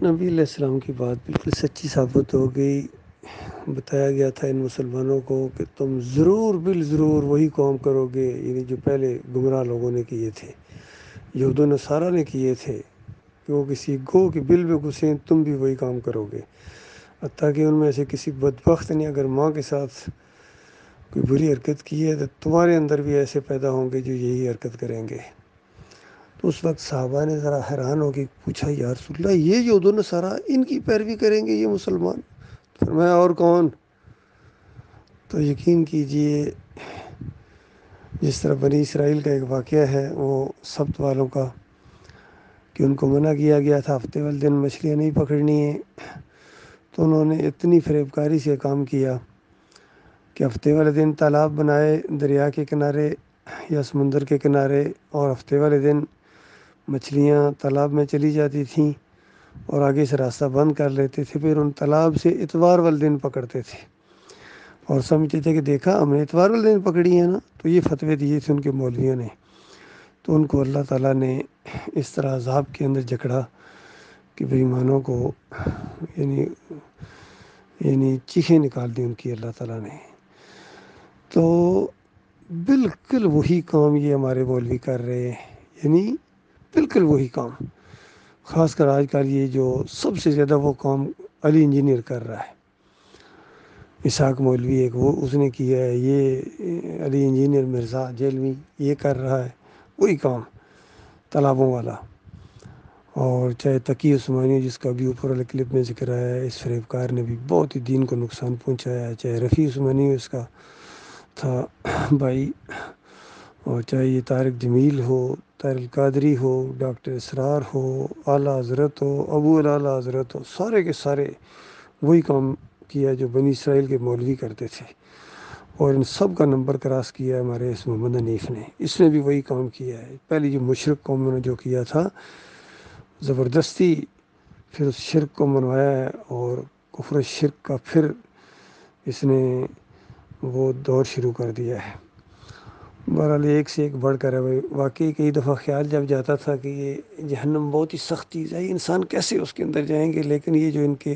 نبی علیہ السلام کی بات بالکل سچی ثابت ہو گئی۔ بتایا گیا تھا ان مسلمانوں کو کہ تم ضرور ضرور وہی قوم کرو گے، یعنی جو پہلے گمراہ لوگوں نے کیے تھے، یہود و نصارہ نے کیے تھے، کہ وہ کسی گو کے بل میں گھسیں تم بھی وہی کام کرو گے۔ حتیٰ کہ ان میں سے کسی بدبخت نے اگر ماں کے ساتھ کوئی بری حرکت کی ہے تو تمہارے اندر بھی ایسے پیدا ہوں گے جو یہی حرکت کریں گے۔ تو اس وقت صحابہ نے ذرا حیران ہو کے پوچھا، یا رسول اللہ یہ یہود و نصارہ ان کی پیروی کریں گے یہ مسلمان؟ فرمایا اور کون؟ تو یقین کیجئے جس طرح بنی اسرائیل کا ایک واقعہ ہے وہ سبت والوں کا، کہ ان کو منع کیا گیا تھا ہفتے والے دن مچھلیاں نہیں پکڑنی ہیں، تو انہوں نے اتنی فریب کاری سے کام کیا کہ ہفتے والے دن تالاب بنائے دریا کے کنارے یا سمندر کے کنارے، اور ہفتے والے دن مچھلیاں تالاب میں چلی جاتی تھیں اور آگے سے راستہ بند کر لیتے تھے، پھر ان تالاب سے اتوار والے دن پکڑتے تھے اور سمجھتے تھے کہ دیکھا ہم نے اتوار والے دن پکڑی ہے نا۔ تو یہ فتوے دیے تھے ان کے مولویوں نے، تو ان کو اللہ تعالیٰ نے اس طرح عذاب کے اندر جکڑا کہ بے ایمانوں کو یعنی چیخیں نکال دی ان کی اللہ تعالیٰ نے۔ تو بالکل وہی کام یہ ہمارے مولوی کر رہے ہیں، یعنی بالکل وہی کام، خاص کر آج کل یہ جو سب سے زیادہ وہ کام علی انجینئر کر رہا ہے، اسحاق مولوی ایک وہ اس نے کیا ہے، یہ علی انجینئر مرزا جیلوی یہ کر رہا ہے وہی کام تالابوں والا۔ اور چاہے تقی عثمانی جس کا بھی اوپر والے کلپ میں ذکر آیا ہے، اس فریب کار نے بھی بہت ہی دین کو نقصان پہنچایا ہے، چاہے رفیع عثمانی اس کا تھا بھائی، اور چاہے یہ طارق جمیل ہو، طارق القادری ہو، ڈاکٹر اسرار ہو، اعلیٰ حضرت ہو، ابو الاعلیٰ حضرت ہو، سارے کے سارے وہی کام کیا جو بنی اسرائیل کے مولوی کرتے تھے، اور ان سب کا نمبر کراس کیا ہے ہمارے اس محمد حنیف نے۔ اس نے بھی وہی کام کیا ہے، پہلے جو مشرک قوموں نے جو کیا تھا زبردستی پھر اس شرک کو منوایا ہے، اور کفر شرک کا پھر اس نے وہ دور شروع کر دیا ہے۔ بہرحال ایک سے ایک بڑھ کر ہے بھائی، واقعی کئی دفعہ خیال جب جاتا تھا کہ یہ جہنم بہت ہی سخت چیز ہے، انسان کیسے اس کے اندر جائیں گے، لیکن یہ جو ان کے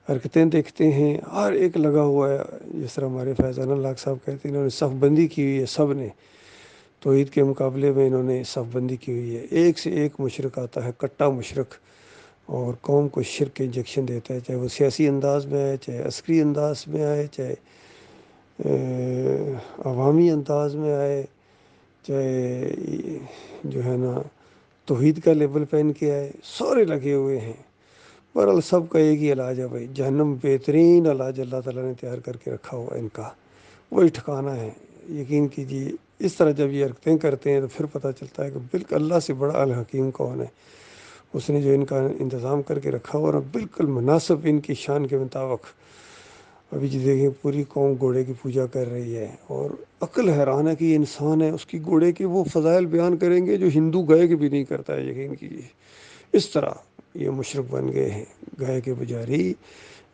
حرکتیں دیکھتے ہیں ہر ایک لگا ہوا ہے، جس طرح ہمارے فیضان اللہ صاحب کہتے ہیں انہوں نے صف بندی کی ہوئی ہے، سب نے توحید کے مقابلے میں انہوں نے صف بندی کی ہوئی ہے، ایک سے ایک مشرک آتا ہے، کٹا مشرک، اور قوم کو شرک کے انجیکشن دیتا ہے، چاہے وہ سیاسی انداز میں آئے، چاہے عسکری انداز میں آئے، چاہے عوامی انداز میں آئے، چاہے جو ہے نا توحید کا لیبل پہن کے آئے، سارے لگے ہوئے ہیں۔ بہرحال سب کا ایک ہی علاج ہے بھائی، جہنم بہترین علاج اللہ تعالیٰ نے تیار کر کے رکھا ہوا ہے ان کا، وہی ٹھکانہ ہے۔ یقین کیجیے اس طرح جب یہ حرکتیں کرتے ہیں تو پھر پتہ چلتا ہے کہ بالکل اللہ سے بڑا الحکیم کون ہے، اس نے جو ان کا انتظام کر کے رکھا ہوا اور بالکل مناسب ان کی شان کے مطابق۔ ابھی جو دیکھیں پوری قوم گھوڑے کی پوجا کر رہی ہے، اور عقل حیران ہے کہ یہ انسان ہے، اس کی گھوڑے کے وہ فضائل بیان کریں گے جو ہندو گائے کے بھی نہیں کرتا ہے، یقین کیجیے۔ اس طرح یہ مشرک بن گئے ہیں، گائے کے پجاری،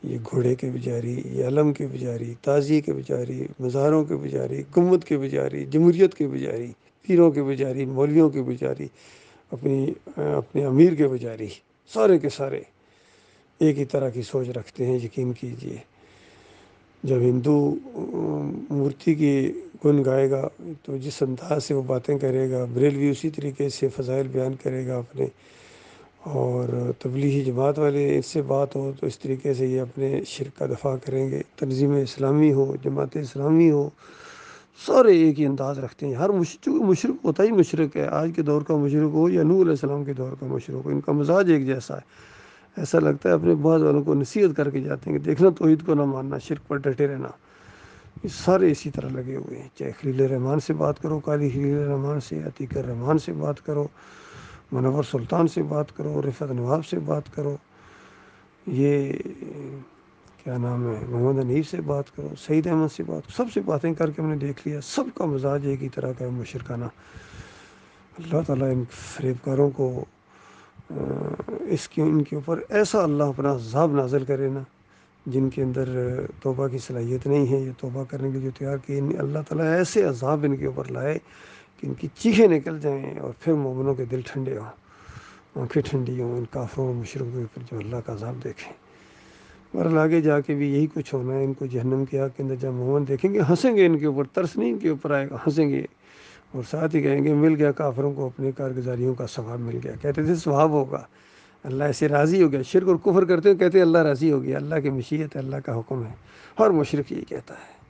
یہ گھوڑے کے پجاری، یہ علم کے پجاری، تازیے کے پجاری، مزاروں کے پجاری، گنبد کے پجاری، جمہوریت کے پجاری، پیروں کے پجاری، مولویوں کے پجاری، اپنے امیر کے پجاری، سارے کے سارے ایک ہی طرح کی سوچ رکھتے ہیں۔ یقین کیجیے جب ہندو مورتی کی گن گائے گا تو جس انداز سے وہ باتیں کرے گا، بریلوی اسی طریقے سے فضائل بیان کرے گا اپنے، اور تبلیغی جماعت والے اس سے بات ہو تو اس طریقے سے یہ اپنے شرک کا دفاع کریں گے، تنظیم اسلامی ہو، جماعت اسلامی ہو، سارے ایک ہی انداز رکھتے ہیں۔ ہر مشرک ہوتا ہی مشرک ہے، آج کے دور کا مشرک ہو یا نوح علیہ السلام کے دور کا مشرک ہو، ان کا مزاج ایک جیسا ہے۔ ایسا لگتا ہے اپنے بعض والوں کو نصیحت کر کے جاتے ہیں کہ دیکھنا توحید کو نہ ماننا، شرک پر ڈٹے رہنا۔ یہ سارے اسی طرح لگے ہوئے ہیں، چاہے خلیل الرحمن سے بات کرو، قاضی خلیل الرحمن سے، عتیق الرحمن سے بات کرو، منور سلطان سے بات کرو، رفعت نواب سے بات کرو، یہ کیا نام ہے محمد حنیف سے بات کرو، سعید احمد سے بات کرو، سب سے باتیں کر کے ہم نے دیکھ لیا، سب کا مزاج ایک ہی طرح کا ہے، مشرکانہ۔ اللہ تعالیٰ ان فریب کاروں کو ان کے اوپر ایسا اللہ اپنا عذاب نازل کرے نا، جن کے اندر توبہ کی صلاحیت نہیں ہے، یہ توبہ کرنے کے جو تیار کیے، اللہ تعالیٰ ایسے عذاب ان کے اوپر لائے کہ ان کی چیخیں نکل جائیں اور پھر مومنوں کے دل ٹھنڈے ہوں۔ آنکھیں ٹھنڈی ہوں ان کافروں و مشرکوں کے اوپر جو اللہ کا عذاب دیکھیں۔ اور آگے جا کے بھی یہی کچھ ہونا ہے، ان کو جہنم کی آگ کے اندر جب مومن دیکھیں گے ہنسیں گے، ان کے اوپر ترس نہیں ان کے اوپر آئے گا، ہنسیں گے اور ساتھ ہی کہیں گے مل گیا کافروں کو اپنی کارگزاریوں کا ثواب مل گیا۔ کہتے تھے ثواب ہوگا، اللہ ایسے راضی ہو گیا، شرک اور کفر کرتے ہیں کہتے ہیں اللہ راضی ہو گیا، اللہ کی مشیت ہے، اللہ کا حکم ہے، ہر مشرک یہی کہتا ہے۔